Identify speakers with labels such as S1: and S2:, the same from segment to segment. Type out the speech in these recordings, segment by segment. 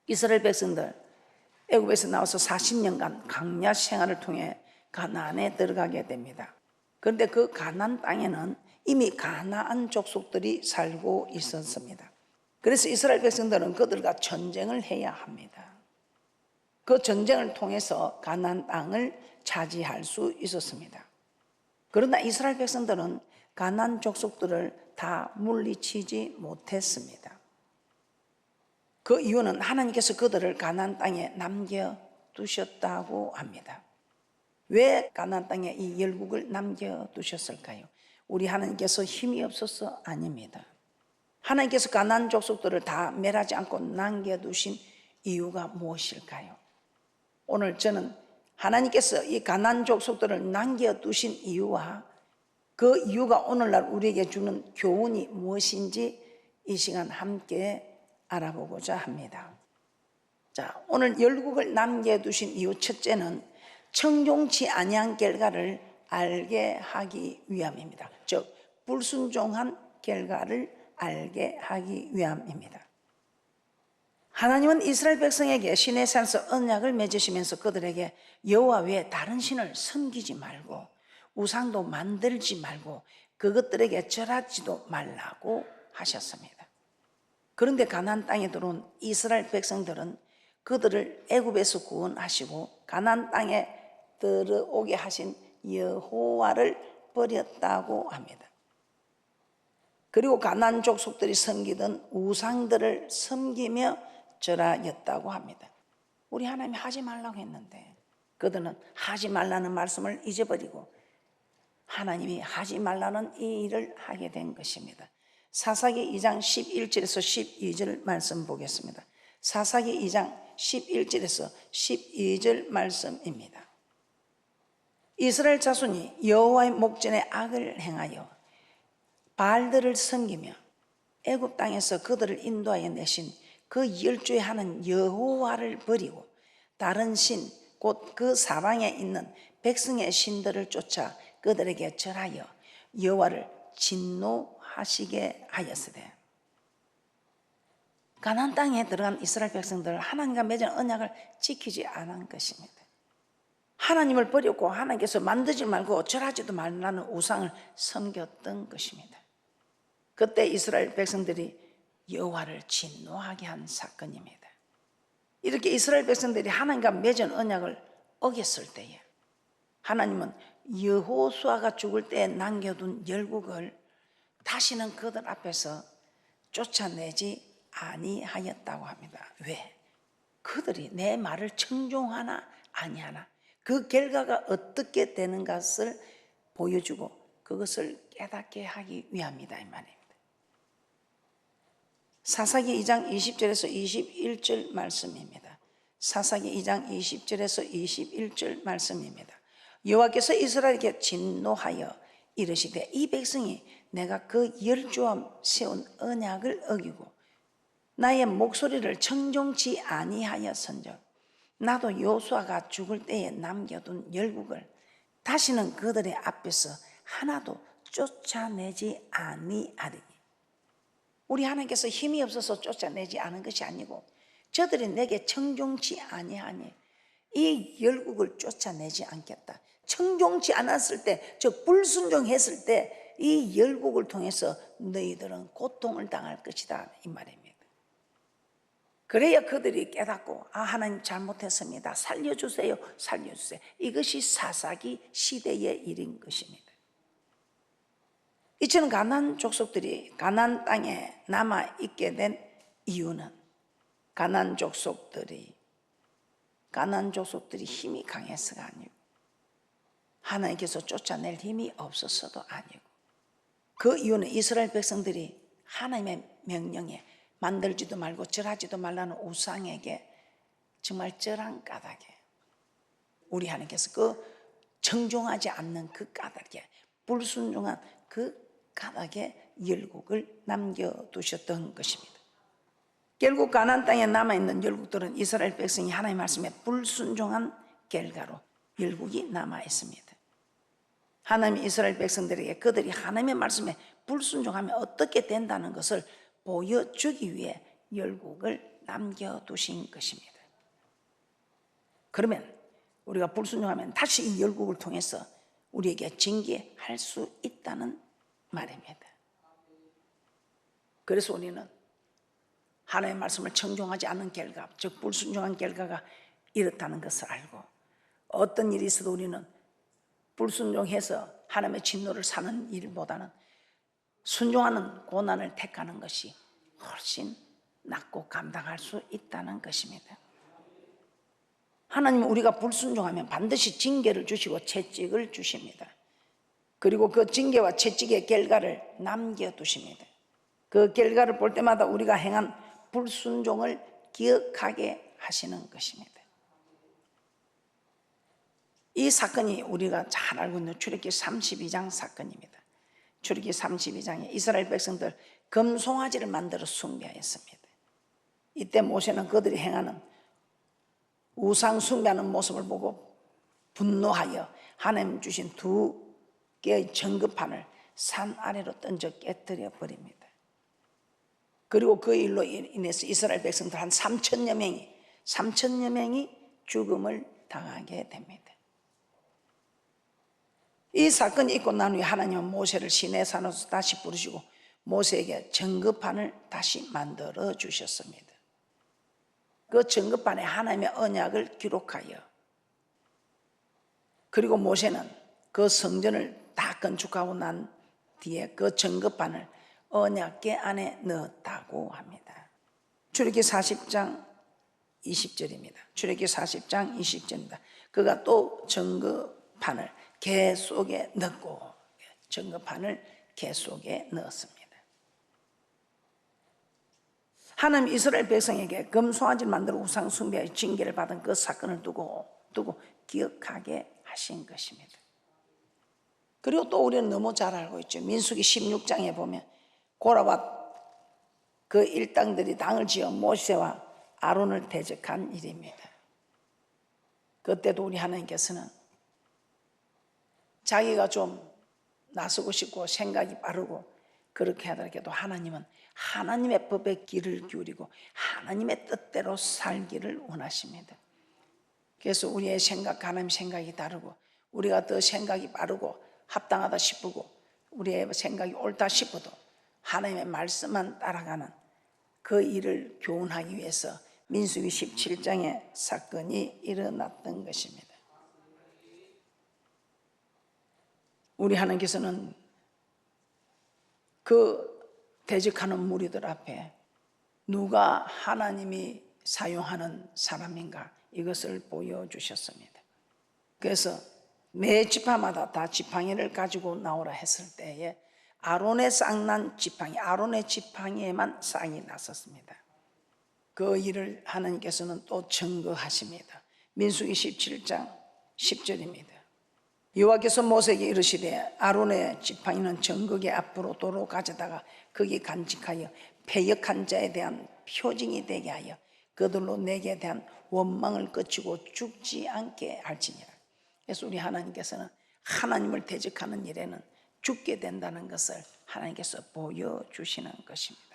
S1: 이스라엘 백성들 애굽에서 나와서 40년간 광야 생활을 통해 가나안에 들어가게 됩니다. 그런데 그 가나안 땅에는 이미 가나안 족속들이 살고 있었습니다. 그래서 이스라엘 백성들은 그들과 전쟁을 해야 합니다. 그 전쟁을 통해서 가나안 땅을 차지할 수 있었습니다. 그러나 이스라엘 백성들은 가나안 족속들을 다 물리치지 못했습니다. 그 이유는 하나님께서 그들을 가나안 땅에 남겨두셨다고 합니다. 왜 가나안 땅에 이 열국을 남겨두셨을까요? 우리 하나님께서 힘이 없어서 아닙니다. 하나님께서 가나안 족속들을 다 멸하지 않고 남겨두신 이유가 무엇일까요? 오늘 저는 하나님께서 이 가나안 족속들을 남겨두신 이유와 그 이유가 오늘날 우리에게 주는 교훈이 무엇인지 이 시간 함께 알아보고자 합니다. 자, 오늘 열국을 남겨두신 이유 첫째는 청종치 아니한 결과를 알게 하기 위함입니다. 즉 불순종한 결과를 알게 하기 위함입니다. 하나님은 이스라엘 백성에게 시내산에서 언약을 맺으시면서 그들에게 여호와 외에 다른 신을 섬기지 말고 우상도 만들지 말고 그것들에게 절하지도 말라고 하셨습니다. 그런데 가나안 땅에 들어온 이스라엘 백성들은 그들을 애굽에서 구원하시고 가나안 땅에 들어오게 하신 여호와를 버렸다고 합니다. 그리고 가나안 족속들이 섬기던 우상들을 섬기며 절하였다고 합니다. 우리 하나님이 하지 말라고 했는데 그들은 하지 말라는 말씀을 잊어버리고 하나님이 하지 말라는 이 일을 하게 된 것입니다. 사사기 2장 11절에서 12절 말씀 보겠습니다. 사사기 2장 11절에서 12절 말씀입니다. 이스라엘 자손이 여호와의 목전에 악을 행하여 바알들을 섬기며 애굽 땅에서 그들을 인도하여 내신 그 열조에 하는 여호와를 버리고 다른 신 곧 그 사방에 있는 백성의 신들을 쫓아 그들에게 절하여 여호와를 진노하시게 하였으되 가나안 땅에 들어간 이스라엘 백성들 하나님과 맺은 언약을 지키지 않은 것입니다. 하나님을 버렸고 하나님께서 만들지 말고 절하지도 말라는 우상을 섬겼던 것입니다. 그때 이스라엘 백성들이 여호와를 진노하게 한 사건입니다. 이렇게 이스라엘 백성들이 하나님과 맺은 언약을 어겼을 때에 하나님은 여호수아가 죽을 때에 남겨둔 열국을 다시는 그들 앞에서 쫓아내지 아니하였다고 합니다. 왜? 그들이 내 말을 청종하나 아니하나 그 결과가 어떻게 되는 것을 보여주고 그것을 깨닫게 하기 위함이다 이 말입니다. 사사기 2장 20절에서 21절 말씀입니다. 사사기 2장 20절에서 21절 말씀입니다. 여호와께서 이스라엘에게 진노하여 이르시되 이 백성이 내가 그 열조와 세운 언약을 어기고 나의 목소리를 청종치 아니하였은즉 나도 여호수아가 죽을 때에 남겨둔 열국을 다시는 그들의 앞에서 하나도 쫓아내지 아니하리니. 우리 하나님께서 힘이 없어서 쫓아내지 않은 것이 아니고 저들이 내게 청종치 아니하니 이 열국을 쫓아내지 않겠다. 청종치 않았을 때, 즉 불순종했을 때 이 열국을 통해서 너희들은 고통을 당할 것이다 이 말입니다. 그래야 그들이 깨닫고 하나님 잘못했습니다. 살려주세요. 살려주세요. 이것이 사사기 시대의 일인 것입니다. 이처럼 가나안 족속들이 가나안 땅에 남아있게 된 이유는 가나안 족속들이 힘이 강해서가 아니고 하나님께서 쫓아낼 힘이 없어서도 아니고 그 이유는 이스라엘 백성들이 하나님의 명령에 만들지도 말고 절하지도 말라는 우상에게 정말 절한 까닭에 우리 하나님께서 그 청종하지 않는 그 까닭에 불순종한 그 까닭에 열국을 남겨두셨던 것입니다. 결국 가나안 땅에 남아있는 열국들은 이스라엘 백성이 하나님의 말씀에 불순종한 결과로 열국이 남아있습니다. 하나님이 이스라엘 백성들에게 그들이 하나님의 말씀에 불순종하면 어떻게 된다는 것을 보여주기 위해 열국을 남겨두신 것입니다. 그러면 우리가 불순종하면 다시 이 열국을 통해서 우리에게 징계할 수 있다는 말입니다. 그래서 우리는 하나님의 말씀을 청종하지 않는 결과, 즉 불순종한 결과가 이렇다는 것을 알고, 어떤 일이 있어도 우리는 불순종해서 하나님의 진노를 사는 일보다는 순종하는 고난을 택하는 것이 훨씬 낫고 감당할 수 있다는 것입니다. 하나님은 우리가 불순종하면 반드시 징계를 주시고 채찍을 주십니다. 그리고 그 징계와 채찍의 결과를 남겨두십니다. 그 결과를 볼 때마다 우리가 행한 불순종을 기억하게 하시는 것입니다. 이 사건이 우리가 잘 알고 있는 출애굽기 32장 사건입니다. 출애굽기 32장에 이스라엘 백성들 금송아지를 만들어 숭배하였습니다. 이때 모세는 그들이 행하는 우상 숭배하는 모습을 보고 분노하여 하나님 주신 2개의 전급판을 산 아래로 던져 깨뜨려 버립니다. 그리고 그 일로 인해서 이스라엘 백성들 한 3천여 명이 죽음을 당하게 됩니다. 이 사건이 있고 난 후에 하나님은 모세를 시내산으로 다시 부르시고 모세에게 전급판을 다시 만들어 주셨습니다. 그 전급판에 하나님의 언약을 기록하여, 그리고 모세는 그 성전을 다 건축하고 난 뒤에 그 전급판을 언약궤 안에 넣었다고 합니다. 출애굽기 40장 20절입니다. 출애굽기 40장 20절입니다. 그가 또 전급판을 궤 속에 넣고, 전급판을 궤 속에 넣었습니다. 하나님 이스라엘 백성에게 금송아지를 만들어 우상 숭배의 징계를 받은 그 사건을 두고 기억하게 하신 것입니다. 그리고 또 우리는 너무 잘 알고 있죠. 민수기 16장에 보면 고라와 그 일당들이 당을 지어 모세와 아론을 대적한 일입니다. 그때도 우리 하나님께서는 자기가 좀 나서고 싶고 생각이 빠르고 그렇게 하더라도 하나님은 하나님의 법에 귀를 기울이고 하나님의 뜻대로 살기를 원하십니다. 그래서 우리의 생각, 하나님 생각이 다르고 우리가 더 생각이 빠르고 합당하다 싶고 우리의 생각이 옳다 싶어도 하나님의 말씀만 따라가는 그 일을 교훈하기 위해서 민수기 17장의 사건이 일어났던 것입니다. 우리 하나님께서는 그 대적하는 무리들 앞에 누가 하나님이 사용하는 사람인가 이것을 보여주셨습니다. 그래서 매 지파마다 다 지팡이를 가지고 나오라 했을 때에 아론의 쌍난 지팡이, 아론의 지팡이에만 쌍이 났었습니다. 그 일을 하나님께서는 또 증거하십니다. 민수기 17장 10절입니다. 여호와께서 모세에게 이르시되 아론의 지팡이는 정극의 앞으로 도로 가져다가 거기 간직하여 패역한 자에 대한 표징이 되게 하여 그들로 내게 대한 원망을 그치고 죽지 않게 할지니라. 그래서 우리 하나님께서는 하나님을 대적하는 일에는 죽게 된다는 것을 하나님께서 보여주시는 것입니다.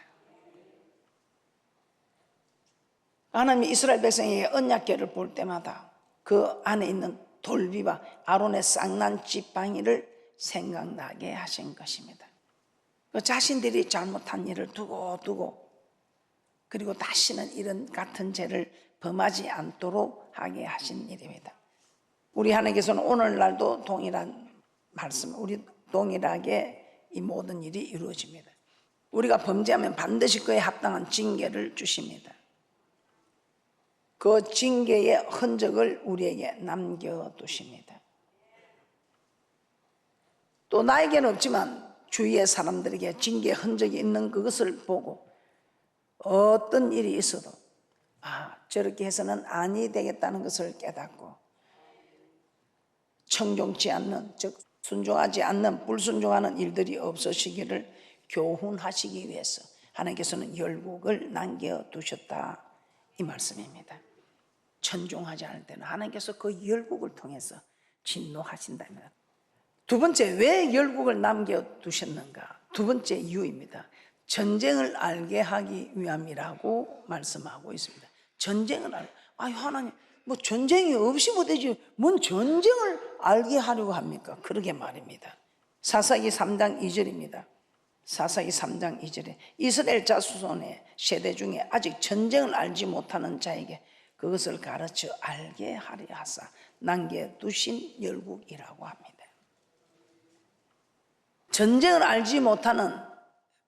S1: 하나님이 이스라엘 백성에게 언약궤를 볼 때마다 그 안에 있는 돌비와 아론의 쌍난 지팡이를 생각나게 하신 것입니다. 그 자신들이 잘못한 일을 두고 그리고 다시는 이런 같은 죄를 범하지 않도록 하게 하신 일입니다. 우리 하나님께서는 오늘날도 동일한 말씀, 우리 동일하게 이 모든 일이 이루어집니다. 우리가 범죄하면 반드시 그에 합당한 징계를 주십니다. 그 징계의 흔적을 우리에게 남겨두십니다. 또 나에게는 없지만 주위의 사람들에게 징계의 흔적이 있는 그것을 보고 어떤 일이 있어도 저렇게 해서는 아니 되겠다는 것을 깨닫고 청종치 않는, 즉 순종하지 않는 불순종하는 일들이 없어지기를 교훈하시기 위해서 하나님께서는 열국을 남겨두셨다 이 말씀입니다. 천종하지 않을 때는 하나님께서 그 열국을 통해서 진노하신다면, 두 번째 왜 열국을 남겨두셨는가? 두 번째 이유입니다. 전쟁을 알게 하기 위함이라고 말씀하고 있습니다. 전쟁을 하나님, 뭐 전쟁이 없이 못 되지 뭔 전쟁을 알게 하려고 합니까? 그러게 말입니다. 사사기 3장 2절입니다. 사사기 3장 2절에 이스라엘 자손의 세대 중에 아직 전쟁을 알지 못하는 자에게 그것을 가르쳐 알게 하려 하사 남겨두신 열국이라고 합니다. 전쟁을 알지 못하는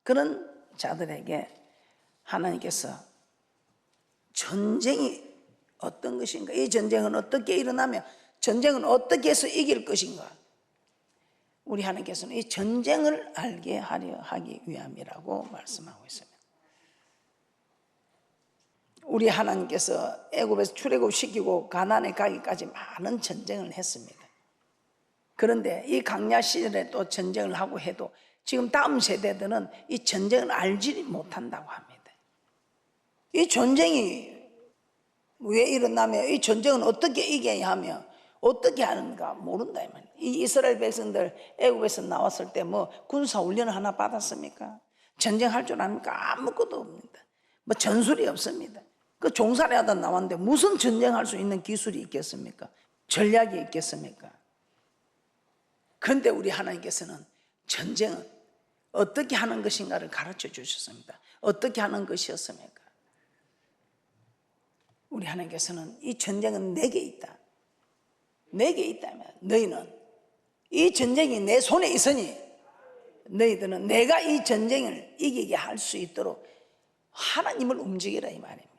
S1: 그런 자들에게 하나님께서 전쟁이 어떤 것인가, 이 전쟁은 어떻게 일어나며 전쟁은 어떻게 해서 이길 것인가, 우리 하나님께서는 이 전쟁을 알게 하려 하기 위함이라고 말씀하고 있습니다. 우리 하나님께서 애굽에서 출애굽시키고 가나안에 가기까지 많은 전쟁을 했습니다. 그런데 이 광야 시절에 또 전쟁을 하고 해도 지금 다음 세대들은 이 전쟁을 알지 못한다고 합니다. 이 전쟁이 왜 일어나며 이 전쟁은 어떻게 이겨야 하며 어떻게 하는가 모른다 이 말이에요. 이 이스라엘 백성들 애굽에서 나왔을 때 뭐 군사 훈련을 하나 받았습니까? 전쟁할 줄 압니까? 아무것도 없습니다. 뭐 전술이 없습니다. 그 종살이 하다 나왔는데 무슨 전쟁할 수 있는 기술이 있겠습니까? 전략이 있겠습니까? 그런데 우리 하나님께서는 전쟁은 어떻게 하는 것인가를 가르쳐 주셨습니다. 어떻게 하는 것이었습니까? 우리 하나님께서는 이 전쟁은 내게 있다. 내게 있다면 너희는 이 전쟁이 내 손에 있으니 너희들은 내가 이 전쟁을 이기게 할 수 있도록 하나님을 움직이라 이 말입니다.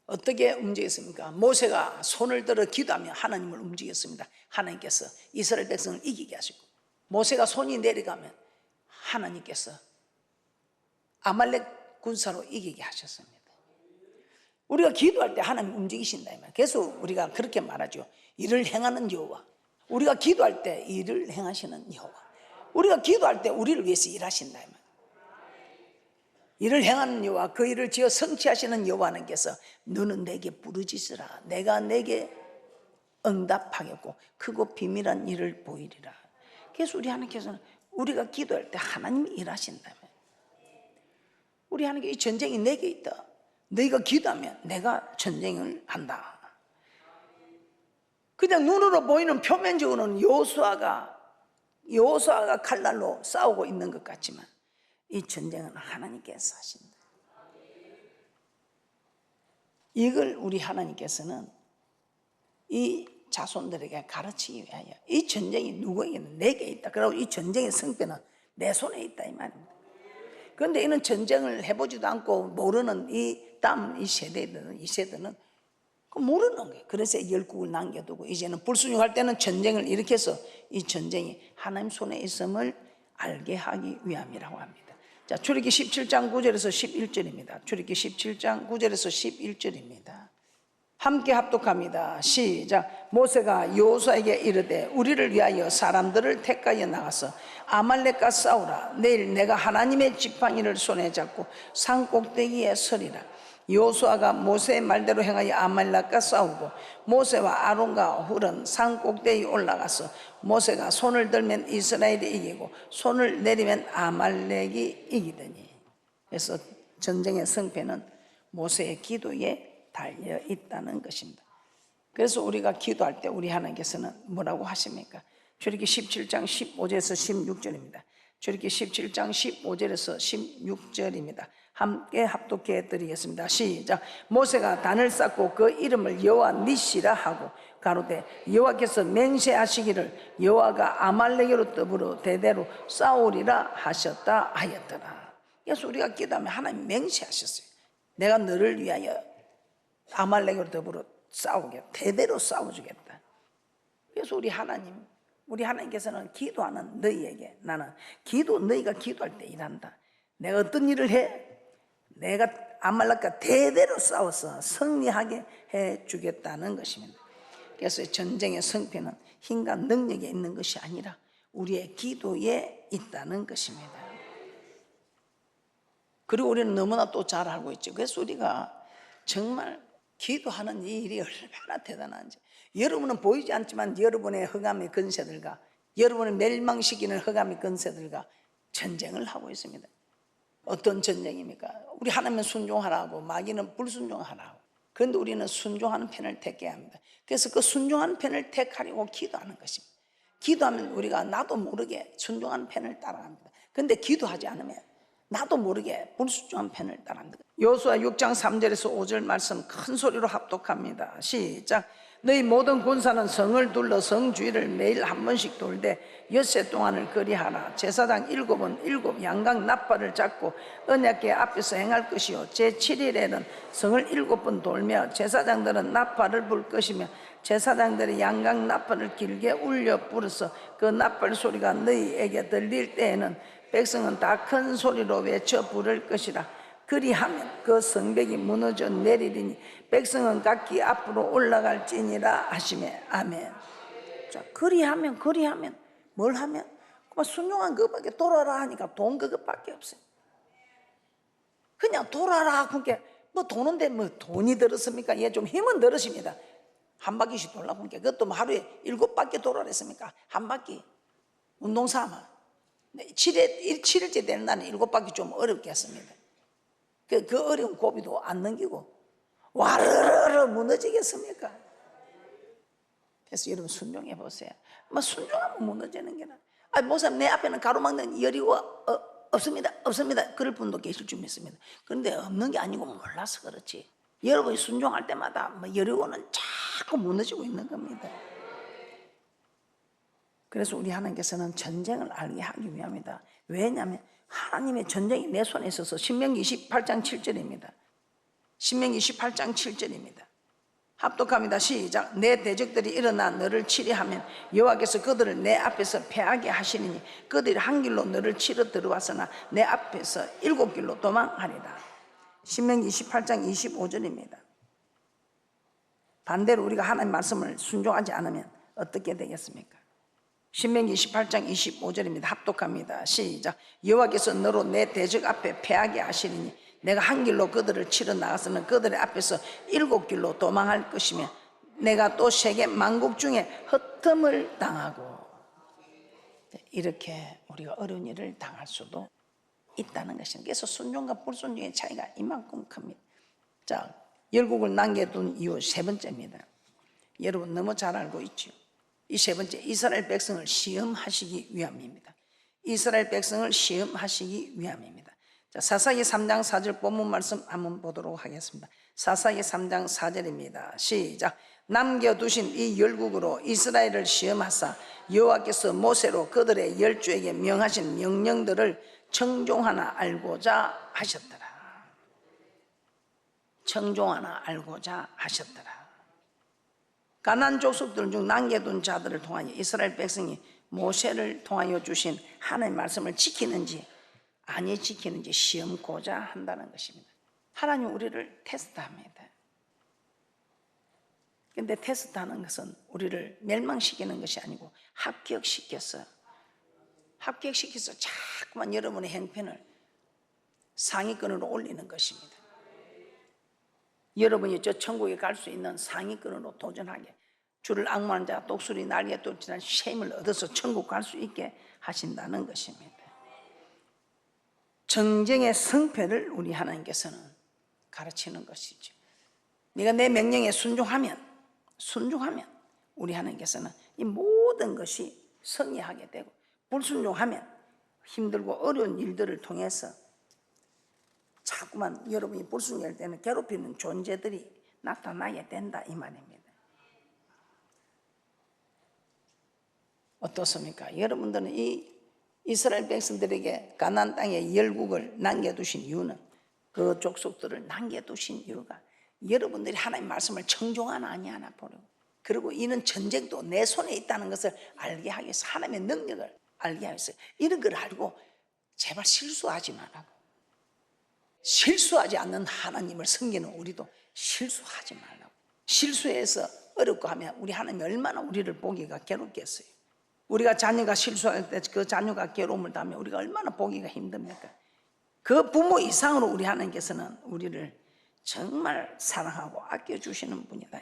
S1: 어떻게 움직였습니까? 모세가 손을 들어 기도하며 하나님을 움직였습니다. 하나님께서 이스라엘 백성을 이기게 하시고, 모세가 손이 내려가면 하나님께서 아말렉 군사로 이기게 하셨습니다. 우리가 기도할 때 하나님 움직이신다 이 말이에요. 그래서 우리가 그렇게 말하죠. 일을 행하는 여호와. 우리가 기도할 때 일을 행하시는 여호와. 우리가 기도할 때 우리를 위해서 일하신다 이 말이에요. 일을 행하는 여호와, 그 일을 지어 성취하시는 여호와님께서 너는 내게 부르짖으라. 내가 내게 응답하겠고 크고 비밀한 일을 보이리라. 그래서 우리 하나님께서는 우리가 기도할 때 하나님이 일하신다면, 우리 하나님께 이 전쟁이 내게 있다. 너희가 기도하면 내가 전쟁을 한다. 그냥 눈으로 보이는 표면적으로는 여호수아가 칼날로 싸우고 있는 것 같지만 이 전쟁은 하나님께서 하신다. 이걸 우리 하나님께서는 이 자손들에게 가르치기 위하여 이 전쟁이 누구에게는 내게 있다. 그리고 이 전쟁의 승패는 내 손에 있다 이 말입니다. 그런데 이는 전쟁을 해보지도 않고 모르는 이 세대들은 모르는 거예요. 그래서 열국을 남겨두고 이제는 불순종할 때는 전쟁을 일으켜서 이 전쟁이 하나님 손에 있음을 알게 하기 위함이라고 합니다. 자, 출애굽기 17장 9절에서 11절입니다. 출애굽기 17장 9절에서 11절입니다. 함께 합독합니다. 시작. 모세가 여호수아에게 이르되 우리를 위하여 사람들을 택하여 나가서 아말렉과 싸우라. 내일 내가 하나님의 지팡이를 손에 잡고 산 꼭대기에 서리라. 여호수아가 모세의 말대로 행하여 아말렉과 싸우고 모세와 아론과 훌은 산 꼭대기에 올라가서 모세가 손을 들면 이스라엘이 이기고 손을 내리면 아말렉이 이기더니. 그래서 전쟁의 승패는 모세의 기도에 달려 있다는 것입니다. 그래서 우리가 기도할 때 우리 하나님께서는 뭐라고 하십니까? 출애굽기 17장 15절에서 16절입니다. 출애굽기 17장 15절에서 16절입니다. 함께 합독해 드리겠습니다. 시작. 모세가 단을 쌓고 그 이름을 여호와 니시라 하고 가로되 여호와께서 맹세하시기를 여호와가 아말렉으로 더불어 대대로 싸우리라 하셨다 하였더라. 그래서 우리가 기도하면 하나님 맹세하셨어요. 내가 너를 위하여 아말렉으로 더불어 싸우게 대대로 싸워주겠다. 그래서 우리 하나님께서는 기도하는 너희에게 나는 너희가 기도할 때 일한다. 내가 어떤 일을 해? 내가 아말렉과 대대로 싸워서 승리하게 해주겠다는 것입니다. 그래서 전쟁의 승패는 힘과 능력에 있는 것이 아니라 우리의 기도에 있다는 것입니다. 그리고 우리는 너무나 또 잘 알고 있죠. 그래서 우리가 정말 기도하는 이 일이 얼마나 대단한지, 여러분은 보이지 않지만 여러분의 흑암의 권세들과 여러분을 멸망시키는 흑암의 권세들과 전쟁을 하고 있습니다. 어떤 전쟁입니까? 우리 하나님은 순종하라고, 마귀는 불순종하라고. 그런데 우리는 순종하는 편을 택해야 합니다. 그래서 그 순종하는 편을 택하려고 기도하는 것입니다. 기도하면 우리가 나도 모르게 순종하는 편을 따라갑니다. 그런데 기도하지 않으면 나도 모르게 불순종한 편을 따라갑니다. 여호수아 6장 3절에서 5절 말씀 큰 소리로 합독합니다. 시작. 너희 모든 군사는 성을 둘러 성 주위를 매일 한 번씩 돌되 엿새 동안을 거리하라. 제사장 7은 7 양각 나팔을 잡고 언약궤 앞에서 행할 것이요 제7일에는 성을 7번 돌며 제사장들은 나팔을 불 것이며 제사장들이 양각 나팔을 길게 울려 불어서 그 나팔 소리가 너희에게 들릴 때에는 백성은 다 큰 소리로 외쳐 부를 것이라. 그리하면 그 성벽이 무너져 내리리니 백성은 각기 앞으로 올라갈지니라 하시매. 아멘. 자, 그리하면 뭘 하면? 그만 순종한 그밖에 돌아라 하니까 돈 그것밖에 없어요. 그냥 돌아라. 그러니까 뭐 도는데 뭐 돈이 들었습니까? 얘 좀 힘은 들으십니다. 한 바퀴씩 돌라 보니까 그것도 뭐 하루에 7바퀴 돌아랬습니까? 한 바퀴 운동 삼아 7일째 되는 날은 7바퀴 좀 어렵겠습니다. 그 어려운 고비도 안 넘기고 와르르르 무너지겠습니까? 그래서 여러분 순종해 보세요. 뭐 순종하면 무너지는 게나. 목사님 내 앞에는 가로막는 여리고 없습니다. 그럴 분도 계실 줄 믿습니다. 그런데 없는 게 아니고 몰라서 그렇지. 여러분이 순종할 때마다 뭐 여리고는 자꾸 무너지고 있는 겁니다. 그래서 우리 하나님께서는 전쟁을 알게 하기 위함이다. 왜냐하면 하나님의 전쟁이 내 손에 있어서 신명기 28장 7절입니다. 신명기 28장 7절입니다. 합독합니다. 시작. 내 대적들이 일어나 너를 치리하면 여호와께서 그들을 내 앞에서 패하게 하시리니 그들이 한 길로 너를 치러 들어왔으나 내 앞에서 7길로 도망하리라. 신명기 28장 25절입니다. 반대로 우리가 하나님 말씀을 순종하지 않으면 어떻게 되겠습니까? 신명기 28장 25절입니다. 합독합니다. 시작. 여호와께서 너로 내 대적 앞에 패하게 하시리니 내가 한 길로 그들을 치러 나가서는 그들의 앞에서 7길로 도망할 것이며 내가 또 세계 만국 중에 흩음을 당하고. 이렇게 우리가 어려운 일을 당할 수도 있다는 것입니다. 그래서 순종과 불순종의 차이가 이만큼 큽니다. 자, 열국을 남겨둔 이유 세 번째입니다. 여러분 너무 잘 알고 있죠. 이 세 번째, 이스라엘 백성을 시험하시기 위함입니다. 이스라엘 백성을 시험하시기 위함입니다. 자, 사사기 3장 4절 본문 말씀 한번 보도록 하겠습니다. 사사기 3장 4절입니다. 시작. 남겨두신 이 열국으로 이스라엘을 시험하사 여호와께서 모세로 그들의 열조에게 명하신 명령들을 청종하나 알고자 하셨더라. 청종하나 알고자 하셨더라. 가나안 족속들 중 남겨둔 자들을 통하여 이스라엘 백성이 모세를 통하여 주신 하나님의 말씀을 지키는지 아니 지키는지 시험고자 한다는 것입니다. 하나님 우리를 테스트합니다. 그런데 테스트하는 것은 우리를 멸망시키는 것이 아니고 합격시켜서 자꾸만 여러분의 형편을 상위권으로 올리는 것입니다. 여러분이 저 천국에 갈 수 있는 상위권으로 도전하게, 주를 앙모하는 자 독수리 날개 뚫지난 셈을 얻어서 천국 갈 수 있게 하신다는 것입니다. 정쟁의 성패를 우리 하나님께서는 가르치는 것이죠. 네가 내 명령에 순종하면 우리 하나님께서는 이 모든 것이 승리하게 되고, 불순종하면 힘들고 어려운 일들을 통해서 자꾸만 여러분이 불순종할 때는 괴롭히는 존재들이 나타나게 된다 이 말입니다. 어떻습니까? 여러분들은 이 이스라엘 백성들에게 가나안 땅의 열국을 남겨두신 이유는, 그 족속들을 남겨두신 이유가 여러분들이 하나님의 말씀을 청종하나 아니하나 보려고, 그리고 이는 전쟁도 내 손에 있다는 것을 알게 하기 위해서, 하나님의 능력을 알게 하기 위해서 이런 걸 알고 제발 실수하지 말라고. 실수하지 않는 하나님을 섬기는 우리도 실수하지 말라고. 실수해서 어렵고 하면 우리 하나님이 얼마나 우리를 보기가 괴롭겠어요. 우리가 자녀가 실수할 때 그 자녀가 괴로움을 당하면 우리가 얼마나 보기가 힘듭니까? 그 부모 이상으로 우리 하나님께서는 우리를 정말 사랑하고 아껴주시는 분이다.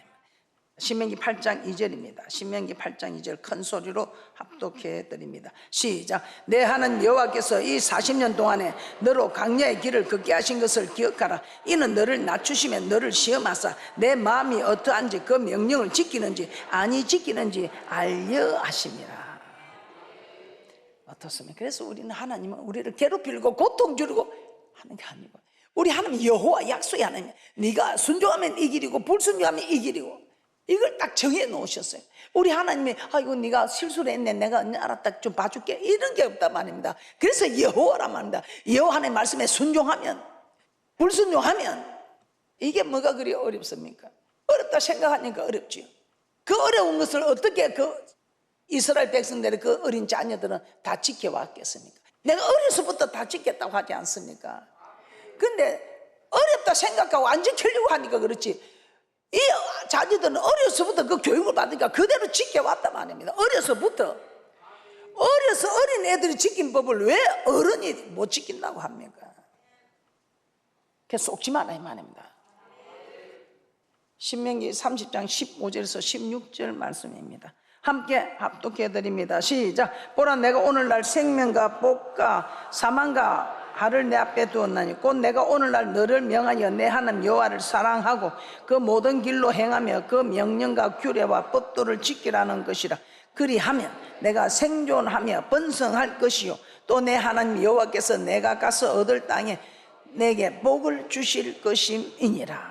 S1: 신명기 8장 2절입니다. 신명기 8장 2절 큰 소리로 합독해 드립니다. 시작. 내 하나님 여호와께서 이 40년 동안에 너로 광야의 길을 걷게 하신 것을 기억하라. 이는 너를 낮추시며 너를 시험하사 내 마음이 어떠한지 그 명령을 지키는지 아니 지키는지 알려 하심이라. 어떻습니까? 그래서 우리는 하나님은 우리를 괴롭히고 고통 주려고 하는 게 아니고, 우리 하나님 여호와 약속의 하나님, 네가 순종하면 이 길이고 불순종하면 이 길이고, 이걸 딱 정해 놓으셨어요. 우리 하나님이 아이고 네가 실수를 했네, 내가 알았다, 좀 봐줄게, 이런 게 없단 말입니다. 그래서 여호와란 말입니다. 여호와 하나님의 말씀에 순종하면, 불순종하면 이게 뭐가 그리 어렵습니까? 어렵다 생각하니까 어렵지요. 그 어려운 것을 어떻게 그 이스라엘 백성들의 그 어린 자녀들은 다 지켜왔겠습니까? 내가 어려서부터 다 지켰다고 하지 않습니까? 근데 어렵다 생각하고 안 지키려고 하니까 그렇지, 이 자녀들은 어려서부터 그 교육을 받으니까 그대로 지켜왔단 말입니다. 어려서 어린 애들이 지킨 법을 왜 어른이 못 지킨다고 합니까? 그래서 속지 마라 이 말입니다. 신명기 30장 15절에서 16절 말씀입니다. 함께 합독해 드립니다. 시작. 보라, 내가 오늘날 생명과 복과 사망과 하를 내 앞에 두었나니 곧 내가 오늘날 너를 명하여 내 하나님 여호와를 사랑하고 그 모든 길로 행하며 그 명령과 규례와 법도를 지키라는 것이라. 그리하면 내가 생존하며 번성할 것이요 또 내 하나님 여호와께서 내가 가서 얻을 땅에 내게 복을 주실 것임이니라.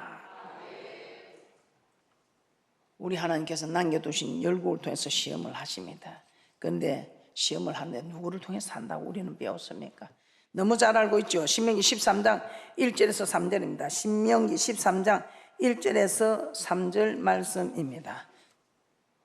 S1: 우리 하나님께서 남겨두신 열국을 통해서 시험을 하십니다. 그런데 시험을 하는데 누구를 통해서 한다고 우리는 배웠습니까? 너무 잘 알고 있죠. 신명기 13장 1절에서 3절입니다. 신명기 13장 1절에서 3절 말씀입니다.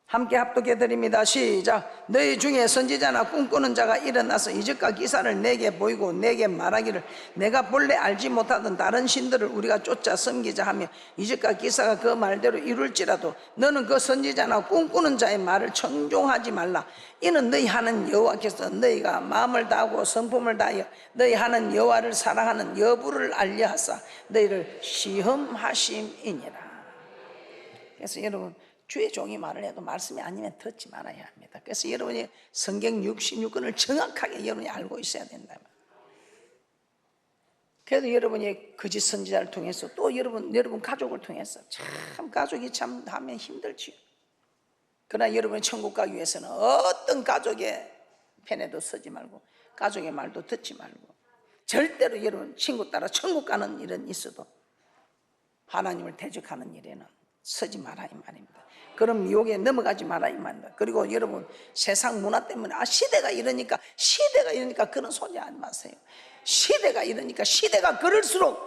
S1: 함께 합독해 드립니다. 시작. 너희 중에 선지자나 꿈꾸는 자가 일어나서 이적과 기사를 내게 보이고 내게 말하기를 내가 본래 알지 못하던 다른 신들을 우리가 쫓아 섬기자 하며 이적과 기사가 그 말대로 이룰지라도 너는 그 선지자나 꿈꾸는 자의 말을 청종하지 말라. 이는 너희 하는 여호와께서 너희가 마음을 다하고 성품을 다하여 너희 하는 여호와를 사랑하는 여부를 알려하사 너희를 시험하심이니라. 그래서 여러분, 주의 종이 말을 해도 말씀이 아니면 듣지 말아야 합니다. 그래서 여러분이 성경 66권을 정확하게 여러분이 알고 있어야 된다. 그래도 여러분이 거짓 선지자를 통해서 또 여러분 가족을 통해서 참 가족이 참 하면 힘들지요. 그러나 여러분이 천국 가기 위해서는 어떤 가족의 편에도 서지 말고 가족의 말도 듣지 말고 절대로 여러분 친구 따라 천국 가는 일은 있어도 하나님을 대적하는 일에는 서지 마라 이 말입니다. 그럼 미혹에 넘어가지 마라 이 말입니다. 그리고 여러분 세상 문화 때문에 시대가 이러니까 그런 소리 하지 마세요. 시대가 이러니까 시대가 그럴수록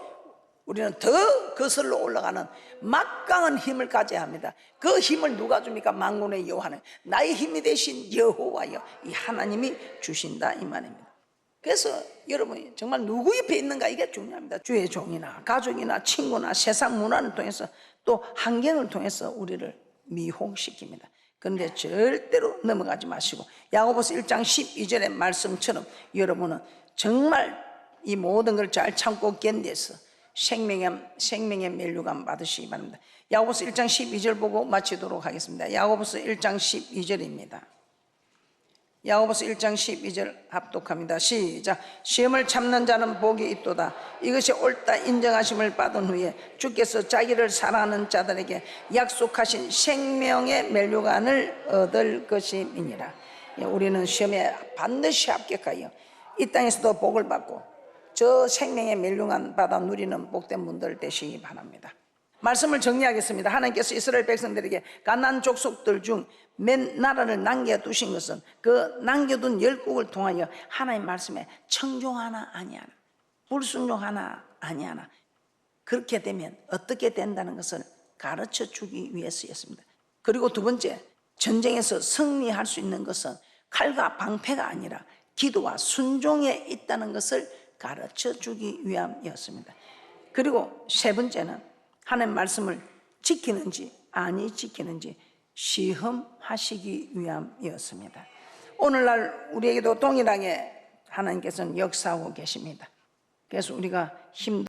S1: 우리는 더 거슬러 올라가는 막강한 힘을 가져야 합니다. 그 힘을 누가 줍니까? 만군의 여호와는 나의 힘이 되신 여호와여 이 하나님이 주신다 이 말입니다. 그래서 여러분이 정말 누구 옆에 있는가 이게 중요합니다. 주의 종이나 가족이나 친구나 세상 문화를 통해서 또 환경을 통해서 우리를 미혹시킵니다. 그런데 절대로 넘어가지 마시고 야고보서 1장 12절의 말씀처럼 여러분은 정말 이 모든 걸 잘 참고 견뎌서 생명의 면류관 받으시기 바랍니다. 야고보서 1장 12절 보고 마치도록 하겠습니다. 야고보서 1장 12절입니다. 야고보서 1장 12절 합독합니다. 시작. 시험을 참는 자는 복이 있도다. 이것이 옳다 인정하심을 받은 후에 주께서 자기를 사랑하는 자들에게 약속하신 생명의 면류관을 얻을 것임이니라. 우리는 시험에 반드시 합격하여 이 땅에서도 복을 받고 저 생명의 면류관 받아 누리는 복된 분들 되시기 바랍니다. 말씀을 정리하겠습니다. 하나님께서 이스라엘 백성들에게 가나안 족속들 중 몇 나라를 남겨두신 것은 그 남겨둔 열국을 통하여 하나님 말씀에 청종하나 아니하나 불순종하나 아니하나 그렇게 되면 어떻게 된다는 것을 가르쳐 주기 위해서였습니다. 그리고 두 번째, 전쟁에서 승리할 수 있는 것은 칼과 방패가 아니라 기도와 순종에 있다는 것을 가르쳐 주기 위함이었습니다. 그리고 세 번째는 하나님 말씀을 지키는지 아니 지키는지 시험하시기 위함이었습니다. 오늘날 우리에게도 동일하게 하나님께서는 역사하고 계십니다. 그래서 우리가 힘